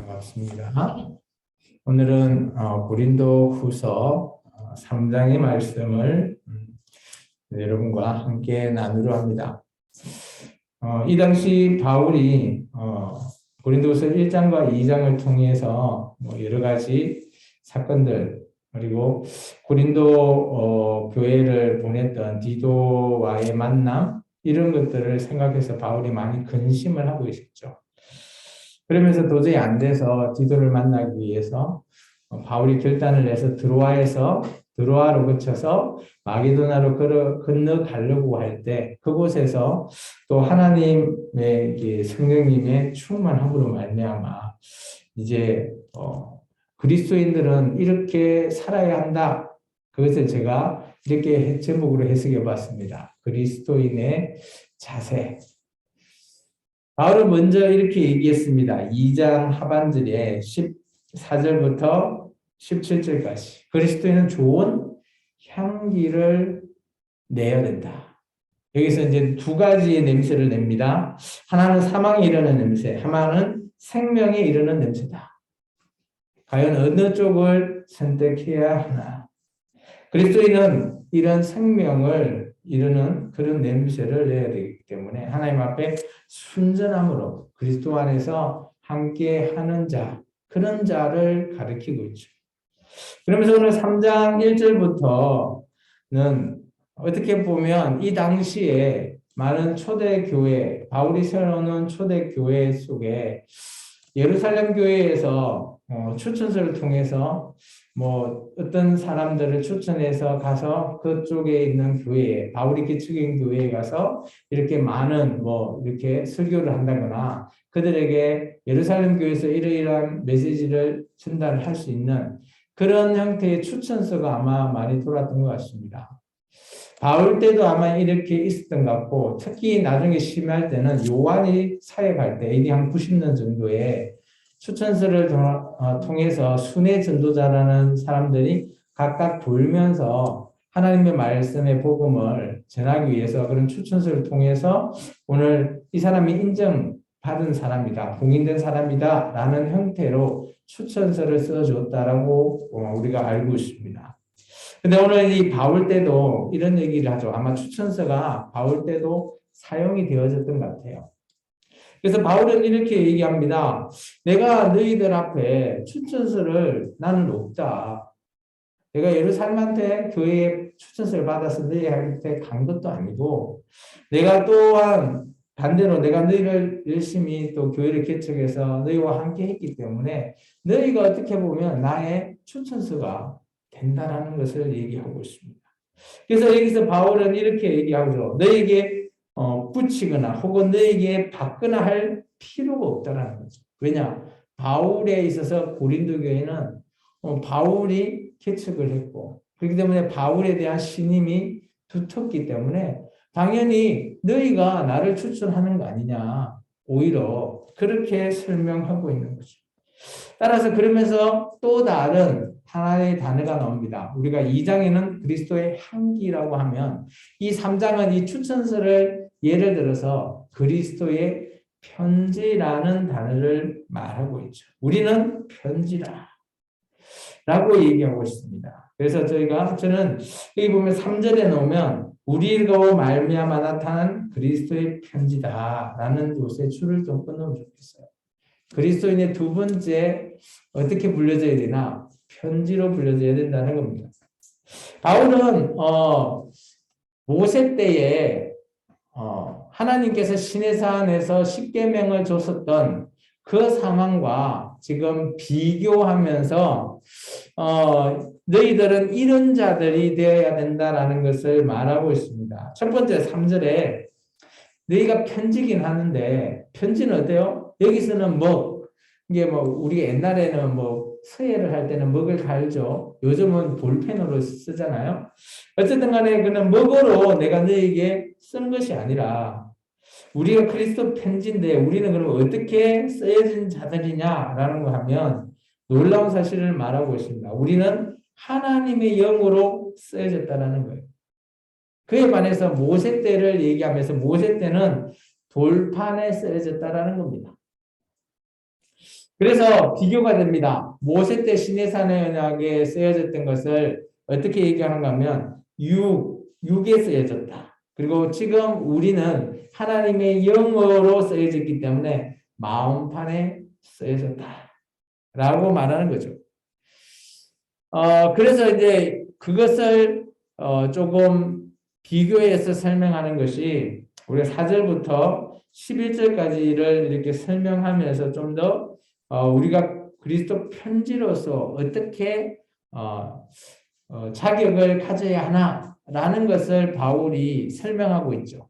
반갑습니다. 오늘은 고린도후서 3장의 말씀을 여러분과 함께 나누려 합니다. 이 당시 바울이 고린도후서 1장과 2장을 통해서 여러 가지 사건들, 그리고 고린도 교회를 보냈던 디도와의 만남, 이런 것들을 생각해서 바울이 많이 근심을 하고 있었죠. 그러면서 도저히 안 돼서 디도를 만나기 위해서 바울이 결단을 내서 드로아로 거쳐서 마게도나로 건너가려고 할 때, 그곳에서 또 하나님의 성령님의 충만함으로 말미암아 이제 그리스도인들은 이렇게 살아야 한다. 그것을 제가 이렇게 제목으로 해석해 봤습니다. 그리스도인의 자세. 바울은 먼저 이렇게 얘기했습니다. 2장 하반절에 14절부터 17절까지. 그리스도인은 좋은 향기를 내야 된다. 여기서 이제 두 가지의 냄새를 냅니다. 하나는 사망에 이르는 냄새, 하나는 생명에 이르는 냄새다. 과연 어느 쪽을 선택해야 하나? 그리스도인은 이런 생명을 이루는 그런 냄새를 내야 되기 때문에 하나님 앞에 순전함으로 그리스도 안에서 함께 하는 자, 그런 자를 가리키고 있죠. 그러면서 오늘 3장 1절부터는 어떻게 보면 이 당시에 많은 초대교회, 바울이 세워놓은 초대교회 속에 예루살렘 교회에서 추천서를 통해서 어떤 사람들을 추천해서 가서 그쪽에 있는 교회에, 바울이 개척인 교회에 가서 이렇게 많은 이렇게 설교를 한다거나 그들에게 예루살렘 교회에서 이러이러한 메시지를 전달할 수 있는 그런 형태의 추천서가 아마 많이 돌았던 것 같습니다. 바울 때도 아마 이렇게 있었던 것 같고, 특히 나중에 심할 때는 요한이 사역할 때 AD 한 90년 정도에 추천서를 통해서 순회 전도자라는 사람들이 각각 돌면서 하나님의 말씀의 복음을 전하기 위해서 그런 추천서를 통해서 오늘 이 사람이 인정받은 사람이다, 공인된 사람이다 라는 형태로 추천서를 써줬다라고 우리가 알고 있습니다. 근데 오늘 이 바울 때도 이런 얘기를 하죠. 아마 추천서가 바울 때도 사용이 되어졌던 것 같아요. 그래서 바울은 이렇게 얘기합니다. 내가 너희들 앞에 추천서를 나는 없다. 내가 예루살렘한테 교회에 추천서를 받아서 너희한테 간 것도 아니고, 내가 또한 반대로 내가 너희를 열심히 또 교회를 개척해서 너희와 함께 했기 때문에 너희가 어떻게 보면 나의 추천서가 된다라는 것을 얘기하고 있습니다. 그래서 여기서 바울은 이렇게 얘기하죠. 너에게 붙이거나 혹은 너에게 받거나 할 필요가 없다라는 거죠. 왜냐? 바울에 있어서 고린도 교회는 바울이 개척을 했고, 그렇기 때문에 바울에 대한 신임이 두텁기 때문에 당연히 너희가 나를 추천하는 거 아니냐, 오히려 그렇게 설명하고 있는 거죠. 따라서 그러면서 또 다른 하나의 단어가 나옵니다. 우리가 2장에는 그리스도의 향기라고 하면 이 3장은 이 추천서를 예를 들어서 그리스도의 편지라는 단어를 말하고 있죠. 우리는 편지라 라고 얘기하고 있습니다. 그래서 저는 여기 보면 3절에 놓으면 우리로 말미암아 나타난 그리스도의 편지다라는 곳에 줄을 좀 끊으면 좋겠어요. 그리스도인의 두 번째 어떻게 불려져야 되나? 편지로 불려져야 된다는 겁니다. 바울은 모세 때에 하나님께서 시내산에서 십계명을 줬었던 그 상황과 지금 비교하면서 너희들은 이런 자들이 되어야 된다라는 것을 말하고 있습니다. 첫 번째 3절에 너희가 편지긴 하는데 편지는 어때요? 여기서는 이게 우리 옛날에는 서예를 할 때는 먹을 갈죠. 요즘은 볼펜으로 쓰잖아요. 어쨌든 간에 그는 먹으로 내가 너에게 쓴 것이 아니라 우리가 그리스도 편지인데 우리는 그럼 어떻게 쓰여진 자들이냐라는 거 하면 놀라운 사실을 말하고 있습니다. 우리는 하나님의 영으로 쓰여졌다라는 거예요. 그에 반해서 모세 때를 얘기하면서 모세 때는 돌판에 쓰여졌다라는 겁니다. 그래서 비교가 됩니다. 모세 때 시내산의 언약에 쓰여졌던 것을 어떻게 얘기하는가 하면 육에 쓰여졌다. 그리고 지금 우리는 하나님의 영으로 쓰여졌기 때문에 마음판에 쓰여졌다. 라고 말하는 거죠. 그래서 이제 그것을 조금 비교해서 설명하는 것이 우리가 4절부터 11절까지를 이렇게 설명하면서 좀 더 우리가 그리스도 편지로서 어떻게 자격을 가져야 하나라는 것을 바울이 설명하고 있죠.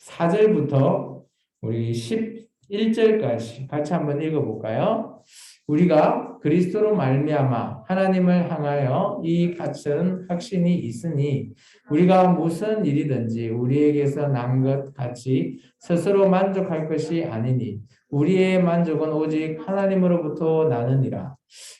4절부터 우리 11절까지 같이 한번 읽어볼까요? 우리가 그리스도로 말미암아 하나님을 향하여 이 같은 확신이 있으니 우리가 무슨 일이든지 우리에게서 난 것 같이 스스로 만족할 것이 아니니 우리의 만족은 오직 하나님으로부터 나느니라.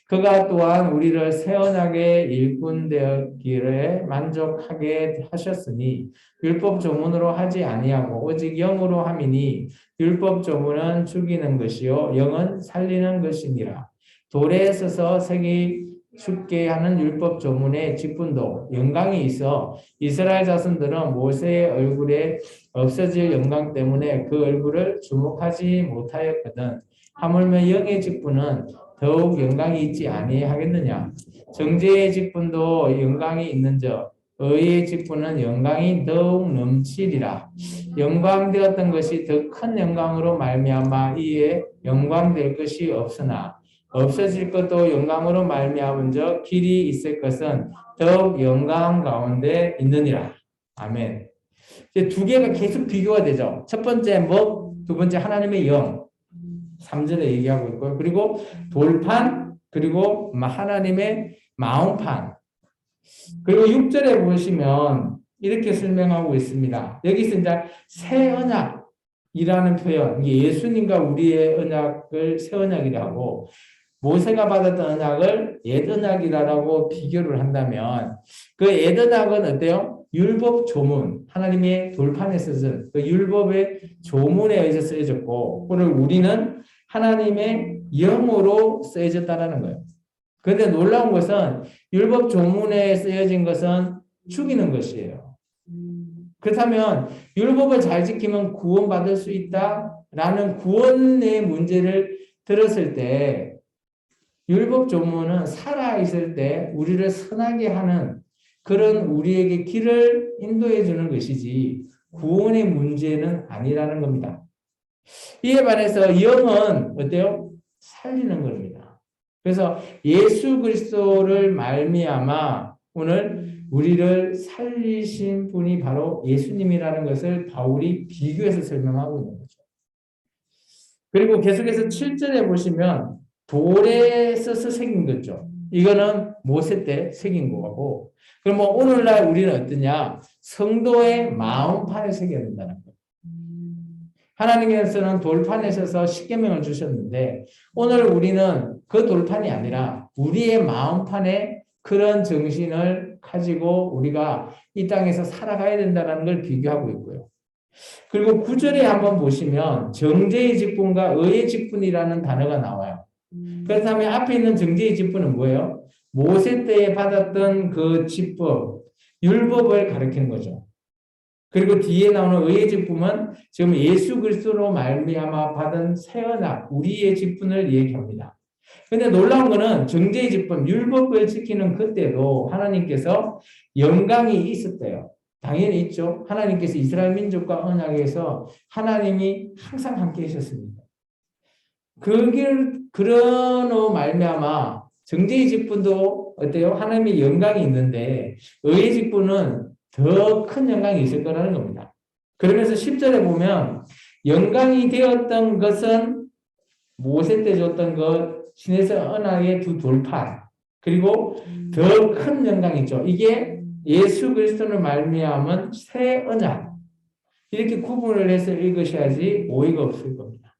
그가 또한 우리를 새 언약의 일꾼 되었기를 만족하게 하셨으니 율법 조문으로 하지 아니하고 오직 영으로 함이니 율법 조문은 죽이는 것이요 영은 살리는 것이니라. 돌에 서서 색이 죽게 하는 율법 조문의 직분도 영광이 있어 이스라엘 자손들은 모세의 얼굴에 없어질 영광 때문에 그 얼굴을 주목하지 못하였거든. 하물며 영의 직분은 더욱 영광이 있지 아니하겠느냐. 정죄의 직분도 영광이 있는즉 의의 직분은 영광이 더욱 넘치리라. 영광되었던 것이 더 큰 영광으로 말미암아 이에 영광될 것이 없으나 없어질 것도 영광으로 말미암은즉 길이 있을 것은 더욱 영광 가운데 있느니라. 아멘. 이제 두 개가 계속 비교가 되죠. 첫 번째 뭐, 두 번째 하나님의 영. 3절에 얘기하고 있고요. 그리고 돌판, 그리고 하나님의 마음판. 그리고 6절에 보시면 이렇게 설명하고 있습니다. 여기서 이제 새 언약이라는 표현, 이게 예수님과 우리의 언약을 새 언약이라고 모세가 받았던 언약을 옛 언약이라고 비교를 한다면 그 옛 언약은 어때요? 율법 조문, 하나님의 돌판에 쓰여진 그 율법의 조문에 의해서 쓰여졌고, 그리고 우리는 하나님의 영으로 쓰여졌다라는 거예요. 그런데 놀라운 것은 율법 조문에 쓰여진 것은 죽이는 것이에요. 그렇다면 율법을 잘 지키면 구원받을 수 있다라는 구원의 문제를 들었을 때 율법 조문은 살아있을 때 우리를 선하게 하는 그런 우리에게 길을 인도해 주는 것이지 구원의 문제는 아니라는 겁니다. 이에 반해서 영은 어때요? 살리는 겁니다. 그래서 예수 그리스도를 말미암아 오늘 우리를 살리신 분이 바로 예수님이라는 것을 바울이 비교해서 설명하고 있는 거죠. 그리고 계속해서 7절에 보시면 돌에 써서 새긴 거죠. 이거는 모세 때 새긴 거고, 그럼 뭐 오늘날 우리는 어떠냐? 성도의 마음판에 새겨야 된다는 거예요. 하나님께서는 돌판에 서서 십계명을 주셨는데 오늘 우리는 그 돌판이 아니라 우리의 마음판에 그런 정신을 가지고 우리가 이 땅에서 살아가야 된다는 걸 비교하고 있고요. 그리고 9절에 한번 보시면 정죄의 직분과 의의 직분이라는 단어가 나와요. 그렇다면 앞에 있는 정죄의 직분은 뭐예요? 모세 때에 받았던 그 직분, 율법을 가리키는 거죠. 그리고 뒤에 나오는 의의 직분은 지금 예수 그리스도로 말미암아 받은 새 언약, 우리의 직분을 얘기합니다. 근데 놀라운 거는 정죄의 직분, 율법을 지키는 그때도 하나님께서 영광이 있었대요. 당연히 있죠. 하나님께서 이스라엘 민족과 언약에서 하나님이 항상 함께 하셨습니다. 그런 말미암아 정죄의 직분도 어때요? 하나님의 영광이 있는데 의의 직분은 더 큰 영광이 있을 거라는 겁니다. 그러면서 10절에 보면 영광이 되었던 것은 모세 때 줬던 것, 시내산 언약의 두 돌판, 그리고 더 큰 영광이죠. 이게 예수 그리스도를 말미암은 새 언약. 이렇게 구분을 해서 읽으셔야지 오해가 없을 겁니다.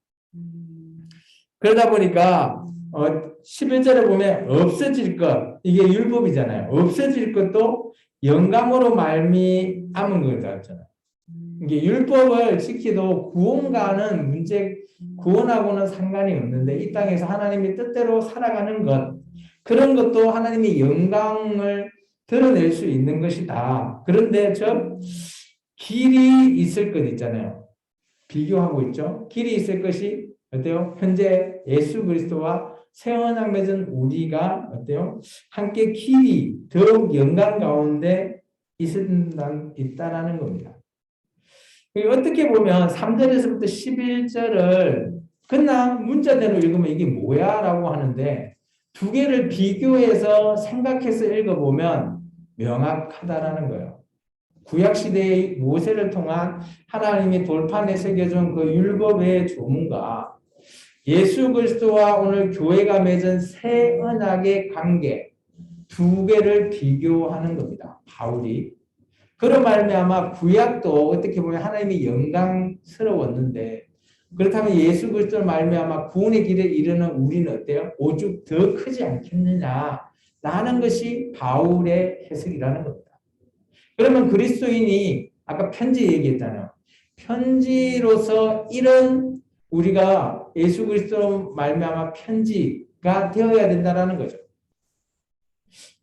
그러다 보니까 11절에 보면 없어질 것, 이게 율법이잖아요. 없어질 것도 영광으로 말미암은 거잖아요. 이게 율법을 지키도 구원과는 구원하고는 상관이 없는데 이 땅에서 하나님의 뜻대로 살아가는 것, 그런 것도 하나님의 영광을 드러낼 수 있는 것이다. 그런데 저 길이 있을 것 있잖아요. 비교하고 있죠. 길이 있을 것이 어때요? 현재 예수 그리스도와 새 언약 맺은 우리가 어때요? 함께 길이 더욱 영광 가운데 있다라는 겁니다. 어떻게 보면 3절에서부터 11절을 그냥 문자대로 읽으면 이게 뭐야? 라고 하는데 두 개를 비교해서 생각해서 읽어보면 명확하다라는 거예요. 구약시대의 모세를 통한 하나님이 돌판에 새겨준 그 율법의 조문과 예수 그리스도와 오늘 교회가 맺은 새 언약의 관계 두 개를 비교하는 겁니다. 바울이. 그런 말미암아 구약도 어떻게 보면 하나님이 영광스러웠는데 그렇다면 예수 그리스도를 말미암아 구원의 길에 이르는 우리는 어때요? 오죽 더 크지 않겠느냐라는 것이 바울의 해석이라는 겁니다. 그러면 그리스도인이 아까 편지 얘기했잖아요. 편지로서 이런 우리가 예수 그리스도로 말미암아 편지가 되어야 된다는 거죠.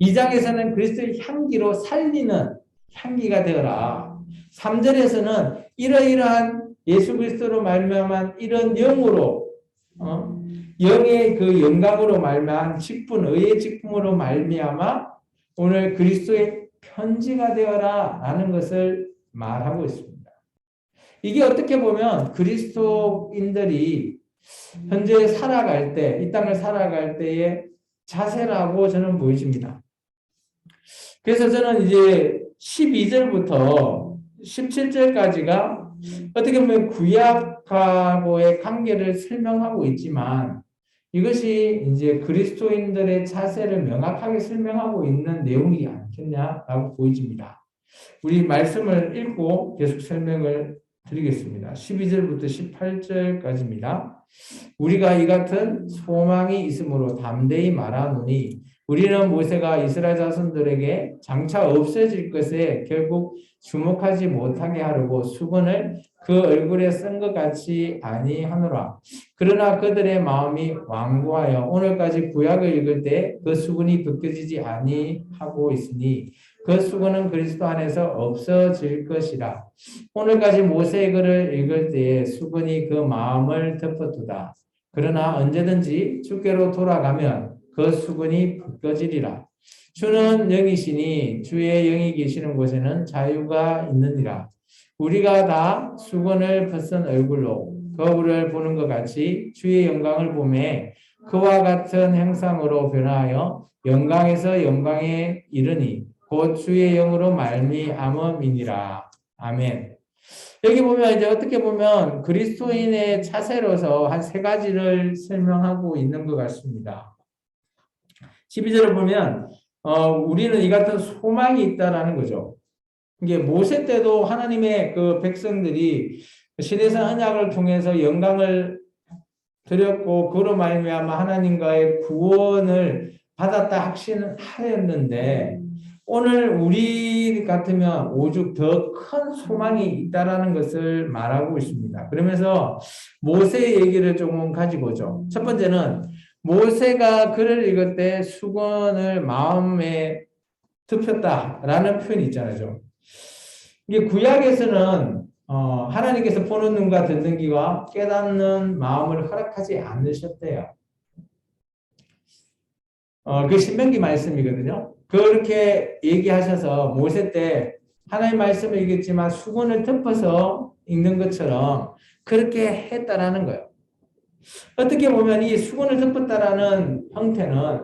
2장에서는 그리스도의 향기로 살리는 향기가 되어라. 3절에서는 이러이러한 예수 그리스도로 말미암아 이런 영으로 영의 그 영광으로 말미암아 직분, 의의 직분으로 말미암아 오늘 그리스도의 편지가 되어라 라는 것을 말하고 있습니다. 이게 어떻게 보면 그리스도인들이 현재 살아갈 때, 이 땅을 살아갈 때의 자세라고 저는 보여집니다. 그래서 저는 이제 12절부터 17절까지가 어떻게 보면 구약하고의 관계를 설명하고 있지만 이것이 이제 그리스도인들의 자세를 명확하게 설명하고 있는 내용이 아니겠냐라고 보여집니다. 우리 말씀을 읽고 계속 설명을 드리겠습니다. 12절부터 18절까지입니다. 우리가 이 같은 소망이 있으므로 담대히 말하노니 우리는 모세가 이스라엘 자손들에게 장차 없어질 것에 결국 주목하지 못하게 하려고 수건을 그 얼굴에 쓴 것 같이 아니하노라. 그러나 그들의 마음이 완고하여 오늘까지 구약을 읽을 때 그 수건이 벗겨지지 아니하고 있으니 그 수건은 그리스도 안에서 없어질 것이라. 오늘까지 모세의 글을 읽을 때에 수건이 그 마음을 덮어두다. 그러나 언제든지 주께로 돌아가면 그 수건이 벗겨지리라. 주는 영이시니 주의 영이 계시는 곳에는 자유가 있느니라. 우리가 다 수건을 벗은 얼굴로 거울을 보는 것 같이 주의 영광을 보매 그와 같은 형상으로 변화하여 영광에서 영광에 이르니 곧 주의 영으로 말미암음이니라. 아멘. 여기 보면 이제 어떻게 보면 그리스도인의 차세로서 한 세 가지를 설명하고 있는 것 같습니다. 12절을 보면 우리는 이 같은 소망이 있다라는 거죠. 이게 모세 때도 하나님의 그 백성들이 시내산 언약을 통해서 영광을 드렸고 그로 말미암아 하나님과의 구원을 받았다 확신하였는데 오늘 우리 같으면 오죽 더 큰 소망이 있다라는 것을 말하고 있습니다. 그러면서 모세의 얘기를 조금 가지고 오죠. 첫 번째는 모세가 글을 읽을 때 수건을 마음에 덮였다라는 표현이 있잖아요. 이게 구약에서는 하나님께서 보는 눈과 듣는 귀와 깨닫는 마음을 허락하지 않으셨대요. 그 신명기 말씀이거든요. 그렇게 얘기하셔서 모세 때 하나님 말씀을 읽었지만 수건을 덮어서 읽는 것처럼 그렇게 했다라는 거예요. 어떻게 보면 이 수건을 덮었다라는 형태는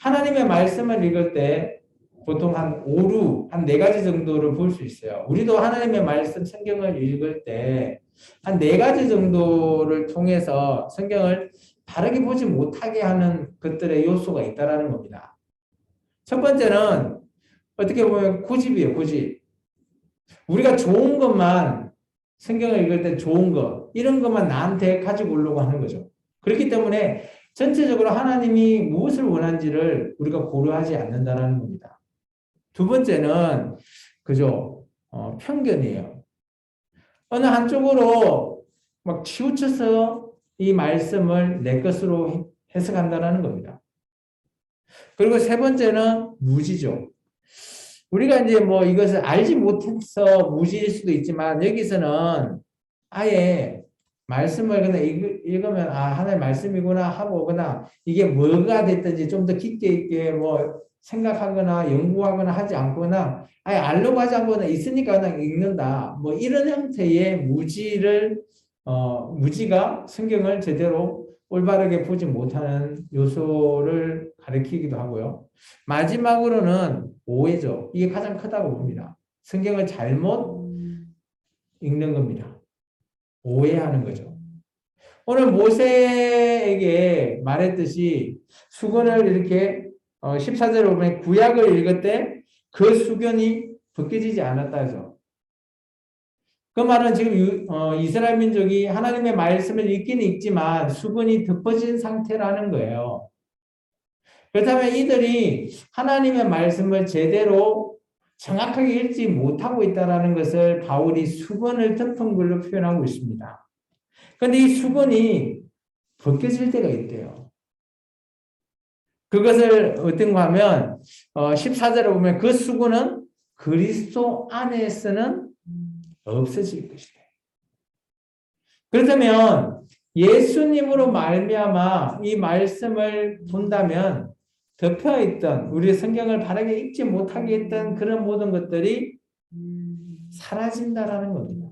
하나님의 말씀을 읽을 때 보통 한 5루, 한 4가지 정도를 볼 수 있어요. 우리도 하나님의 말씀, 성경을 읽을 때 한 4가지 정도를 통해서 성경을 바르게 보지 못하게 하는 것들의 요소가 있다라는 겁니다. 첫 번째는 어떻게 보면 고집이에요, 고집. 우리가 좋은 것만 성경을 읽을 때 좋은 것, 이런 것만 나한테 가지고 오려고 하는 거죠. 그렇기 때문에 전체적으로 하나님이 무엇을 원하는지를 우리가 고려하지 않는다는 겁니다. 두 번째는 그죠 편견이에요. 어느 한쪽으로 막 치우쳐서 이 말씀을 내 것으로 해석한다는 겁니다. 그리고 세 번째는 무지죠. 우리가 이제 뭐 이것을 알지 못해서 무지일 수도 있지만 여기서는 아예 말씀을 그냥 읽으면 아 하나의 말씀이구나 하고 그냥 이게 뭐가 됐든지 좀 더 깊게 있게 뭐 생각하거나 연구하거나 하지 않거나 아예 알려고 하지 않거나 있으니까 그냥 읽는다. 뭐 이런 형태의 무지가 성경을 제대로 올바르게 보지 못하는 요소를 가리키기도 하고요. 마지막으로는 오해죠. 이게 가장 크다고 봅니다. 성경을 잘못 읽는 겁니다. 오해하는 거죠. 오늘 모세에게 말했듯이 수건을 이렇게 14절에 보면 구약을 읽을 때 그 수건이 벗겨지지 않았다죠. 그 말은 지금 이스라엘 민족이 하나님의 말씀을 읽기는 읽지만 수건이 덮어진 상태라는 거예요. 그렇다면 이들이 하나님의 말씀을 제대로 정확하게 읽지 못하고 있다는 것을 바울이 수건을 덮은 걸로 표현하고 있습니다. 그런데 이 수건이 벗겨질 때가 있대요. 그것을 어떤가 하면 14절에 보면 그 수건은 그리스도 안에서는 없어질 것이다. 그렇다면 예수님으로 말미암아 이 말씀을 본다면 덮여있던 우리 성경을 바르게 읽지 못하게 했던 그런 모든 것들이 사라진다라는 겁니다.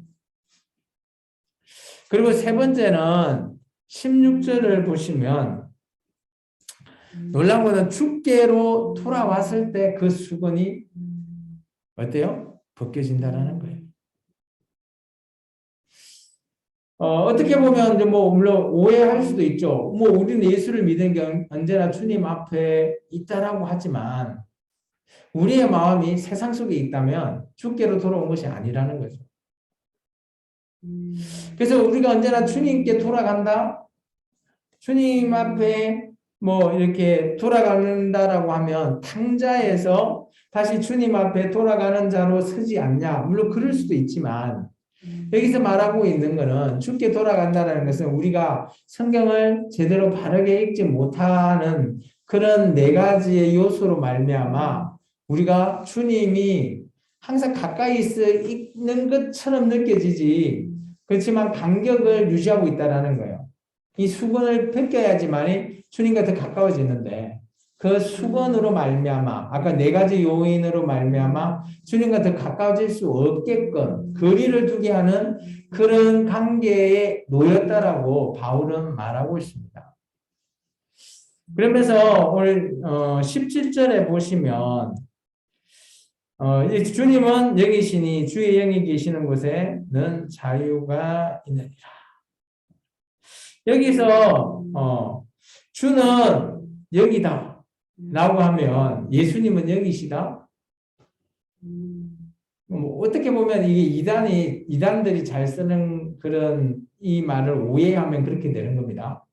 그리고 세 번째는 16절을 보시면 놀라운 것은 주께로 돌아왔을 때 그 수건이 어때요? 벗겨진다라는 거예요. 어떻게 보면 이제 뭐 물론 오해할 수도 있죠. 뭐 우리는 예수를 믿는 게 언제나 주님 앞에 있다라고 하지만 우리의 마음이 세상 속에 있다면 주께로 돌아온 것이 아니라는 거죠. 그래서 우리가 언제나 주님께 돌아간다, 주님 앞에 뭐 이렇게 돌아간다라고 하면 탕자에서 다시 주님 앞에 돌아가는 자로 서지 않냐. 물론 그럴 수도 있지만 여기서 말하고 있는 것은 주께 돌아간다는 것은 우리가 성경을 제대로 바르게 읽지 못하는 그런 네 가지의 요소로 말미암아 우리가 주님이 항상 가까이 있는 것처럼 느껴지지 그렇지만 간격을 유지하고 있다는 거예요. 이 수건을 벗겨야지만 주님과 더 가까워지는데 그 수건으로 말미암아 아까 네 가지 요인으로 말미암아 주님과 더 가까워질 수 없게끔 거리를 두게 하는 그런 관계에 놓였다라고 바울은 말하고 있습니다. 그러면서 오늘 17절에 보시면 주님은 영이시니 주의 영이 계시는 곳에는 자유가 있느니라. 여기서 주는 영이다 라고 하면 예수님은 영이시다. 어떻게 보면 이게 이단들이 잘 쓰는 그런 이 말을 오해하면 그렇게 되는 겁니다.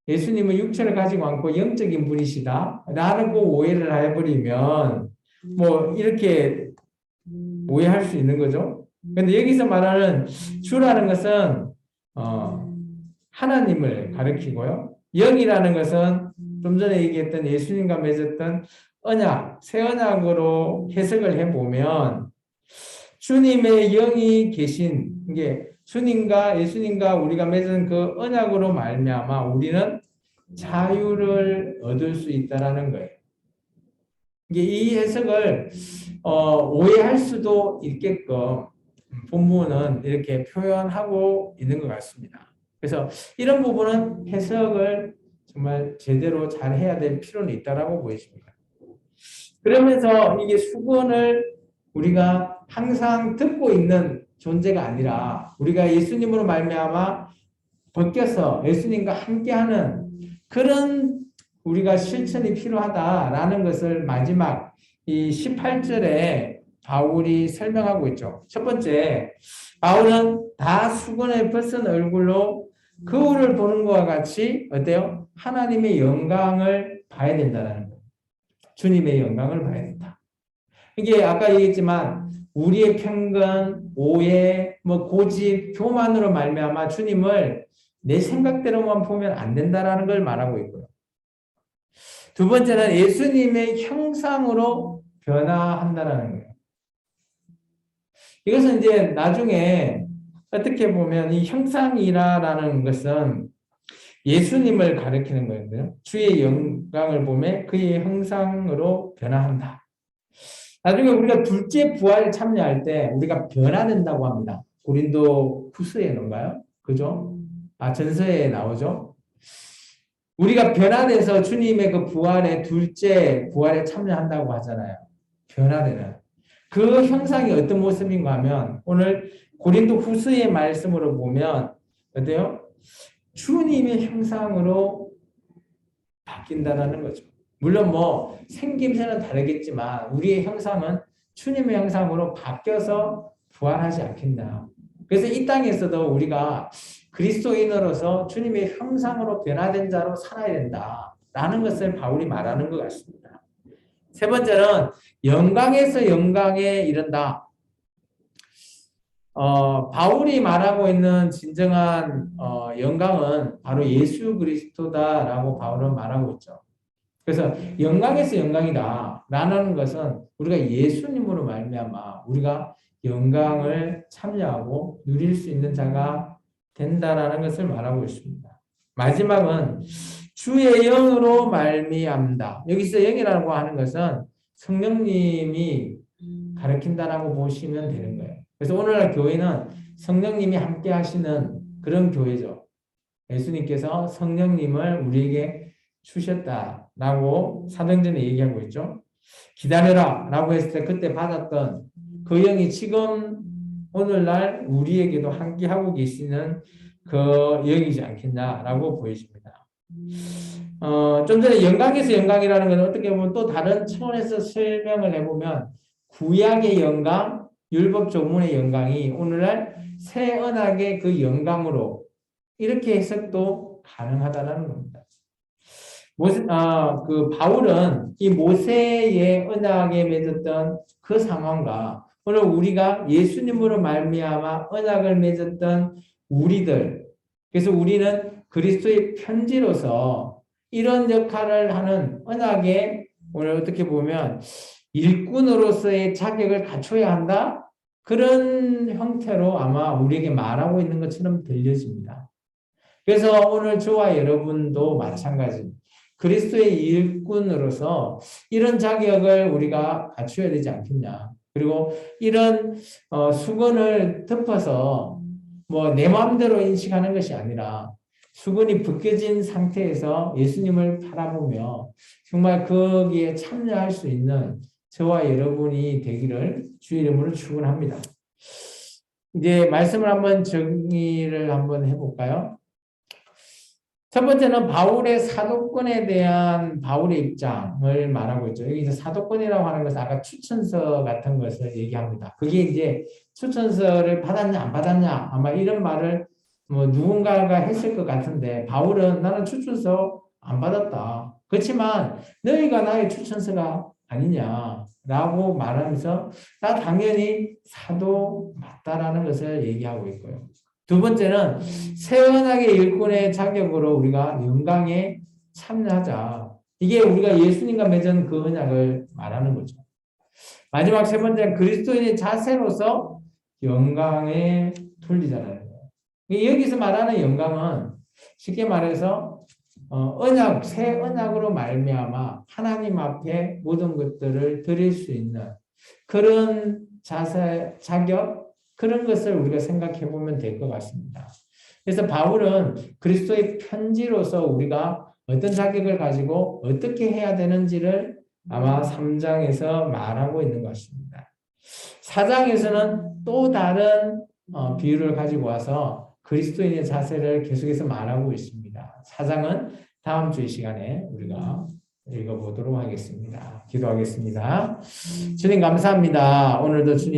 예수님은 육체를 가지고 않고 영적인 분이시다 라고 오해를 해버리면 뭐 이렇게 오해할 수 있는 거죠. 근데 여기서 말하는 주라는 것은 하나님을 가리키고요. 영이라는 것은 좀 전에 얘기했던 예수님과 맺었던 언약, 새 언약으로 해석을 해보면 주님의 영이 계신 게 주님과 예수님과 우리가 맺은 그 언약으로 말미암아 우리는 자유를 얻을 수 있다라는 거예요. 이게 이 해석을 오해할 수도 있게끔 본문은 이렇게 표현하고 있는 것 같습니다. 그래서 이런 부분은 해석을 정말 제대로 잘 해야 될 필요는 있다라고 보여집니다. 그러면서 이게 수건을 우리가 항상 듣고 있는 존재가 아니라 우리가 예수님으로 말미암아 벗겨서 예수님과 함께하는 그런 우리가 실천이 필요하다라는 것을 마지막 이 18절에 바울이 설명하고 있죠. 첫 번째, 바울은 다 수건에 벗은 얼굴로 거울을 보는 것과 같이 어때요? 하나님의 영광을 봐야 된다는 거예요. 주님의 영광을 봐야 된다. 이게 아까 얘기했지만 우리의 편견, 오해, 뭐 고집, 교만으로 말미암아 주님을 내 생각대로만 보면 안 된다라는 걸 말하고 있고요. 두 번째는 예수님의 형상으로 변화한다라는 거예요. 이것은 이제 나중에 어떻게 보면 이 형상이라는 것은 예수님을 가리키는 거예요. 주의 영광을 보며 그의 형상으로 변화한다. 나중에 우리가 둘째 부활 참여할 때 우리가 변화된다고 합니다. 고린도 후서에는가요? 그죠? 전서에 나오죠. 우리가 변화돼서 주님의 그 부활의 둘째 부활에 참여한다고 하잖아요. 변화되는. 그 형상이 어떤 모습인가 하면 오늘 고린도 후서의 말씀으로 보면 어때요? 주님의 형상으로 바뀐다는 거죠. 물론 뭐 생김새는 다르겠지만 우리의 형상은 주님의 형상으로 바뀌어서 부활하지 않겠나. 그래서 이 땅에서도 우리가 그리스도인으로서 주님의 형상으로 변화된 자로 살아야 된다라는 것을 바울이 말하는 것 같습니다. 세 번째는 영광에서 영광에 이른다. 바울이 말하고 있는 진정한 영광은 바로 예수 그리스도다라고 바울은 말하고 있죠. 그래서 영광에서 영광이다라는 것은 우리가 예수님으로 말미암아 우리가 영광을 참여하고 누릴 수 있는 자가 된다라는 것을 말하고 있습니다. 마지막은 주의 영으로 말미암다. 여기서 영이라고 하는 것은 성령님이 가르친다라고 보시면 되는 거예요. 그래서 오늘날 교회는 성령님이 함께 하시는 그런 교회죠. 예수님께서 성령님을 우리에게 주셨다라고 사도행전에 얘기하고 있죠. 기다려라 라고 했을 때 그때 받았던 그 영이 지금 오늘날 우리에게도 함께하고 계시는 그 영이지 않겠냐라고 보여집니다. 좀 전에 영광에서 영광이라는 건 어떻게 보면 또 다른 차원에서 설명을 해보면 구약의 영광, 율법 조문의 영광이 오늘날 새 언약의 그 영광으로 이렇게 해석도 가능하다는 겁니다. 그 바울은 이 모세의 언약에 맺었던 그 상황과 오늘 우리가 예수님으로 말미암아 언약을 맺었던 우리들, 그래서 우리는 그리스도의 편지로서 이런 역할을 하는 언약에 오늘 어떻게 보면 일꾼으로서의 자격을 갖춰야 한다? 그런 형태로 아마 우리에게 말하고 있는 것처럼 들려집니다. 그래서 오늘 저와 여러분도 마찬가지. 그리스도의 일꾼으로서 이런 자격을 우리가 갖춰야 되지 않겠냐. 그리고 이런 수건을 덮어서 뭐 내 마음대로 인식하는 것이 아니라 수건이 벗겨진 상태에서 예수님을 바라보며 정말 거기에 참여할 수 있는 저와 여러분이 되기를 주의 이름으로 축원합니다. 이제 말씀을 한번 정리를 한번 해볼까요? 첫 번째는 바울의 사도권에 대한 바울의 입장을 말하고 있죠. 여기서 사도권이라고 하는 것은 아까 추천서 같은 것을 얘기합니다. 그게 이제 추천서를 받았냐 안 받았냐 아마 이런 말을 뭐 누군가가 했을 것 같은데 바울은 나는 추천서 안 받았다. 그렇지만 너희가 나의 추천서가 아니냐라고 말하면서 나 당연히 사도 맞다라는 것을 얘기하고 있고요. 두 번째는 새 언약의 일꾼의 자격으로 우리가 영광에 참여하자. 이게 우리가 예수님과 맺은 그 언약을 말하는 거죠. 마지막 세 번째는 그리스도인의 자세로서 영광에 돌리잖아요. 여기서 말하는 영광은 쉽게 말해서 언약, 새 언약으로 말미암아 하나님 앞에 모든 것들을 드릴 수 있는 그런 자세, 자격, 그런 것을 우리가 생각해 보면 될 것 같습니다. 그래서 바울은 그리스도의 편지로서 우리가 어떤 자격을 가지고 어떻게 해야 되는지를 아마 3장에서 말하고 있는 것 같습니다. 4장에서는 또 다른 비유를 가지고 와서 그리스도인의 자세를 계속해서 말하고 있습니다. 4장은 다음 주이 시간에 우리가 읽어보도록 하겠습니다. 기도하겠습니다. 주님 감사합니다. 오늘도 주님